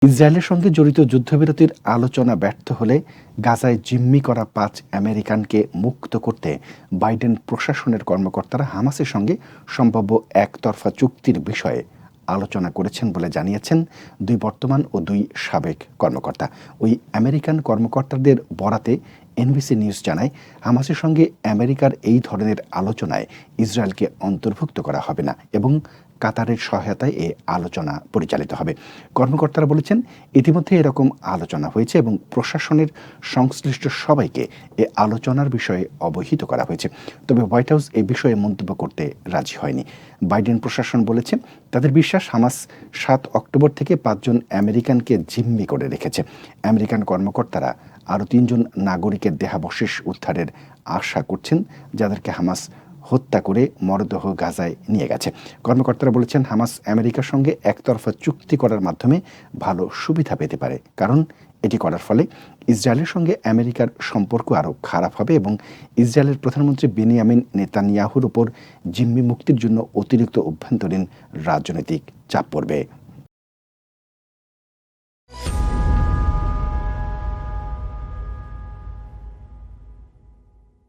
ইসরায়েলের সঙ্গে জড়িত যুদ্ধবিরতির আলোচনা ব্যর্থ হলে গাজায় জিম্মি করা ৫ আমেরিকানকে মুক্ত করতে বাইডেন প্রশাসনের কর্মকর্তারা হামাসের সঙ্গে সম্ভাব্য একতরফা চুক্তির বিষয়ে আলোচনা করেছেন বলে জানিয়েছেন ২ বর্তমান ও ২ সাবেক কর্মকর্তা। ওই আমেরিকান কর্মকর্তাদের বরাতে এনবিসি নিউজ জানায়, হামাসের সঙ্গে আমেরিকার এই ধরনের আলোচনায় ইসরায়েলকে অন্তর্ভুক্ত করা হবে না এবং কাতারের সহায়তায় এ আলোচনা পরিচালিত হবে। কর্মকর্তারা বলেছেন, ইতিমধ্যে এরকম আলোচনা হয়েছে এবং প্রশাসনের সংশ্লিষ্ট সবাইকে এ আলোচনার বিষয়ে অবহিত করা হয়েছে। তবে হোয়াইট হাউস এ বিষয়ে মন্তব্য করতে রাজি হয়নি। বাইডেন প্রশাসন বলেছে, তাদের বিশ্বাস হামাস ৭ অক্টোবর থেকে ৫ জন আমেরিকানকে জিম্মি করে রেখেছে। আমেরিকান কর্মকর্তারা আরও ৩ জন নাগরিকের দেহাবশেষ উদ্ধারের আশা করছেন, যাদেরকে হামাস হত্যা করে মরদেহ গাজায় নিয়ে গেছে। কর্মকর্তারা বলেছেন, হামাস আমেরিকার সঙ্গে একতরফা চুক্তি করার মাধ্যমে ভালো সুবিধা পেতে পারে, কারণ এটি করার ফলে ইসরায়েলের সঙ্গে আমেরিকার সম্পর্ক আরও খারাপ হবে এবং ইসরায়েলের প্রধানমন্ত্রী বেনিয়ামিন নেতানিয়াহুর উপর জিম্মি মুক্তির জন্য অতিরিক্ত অভ্যন্তরীণ রাজনৈতিক চাপ পড়বে।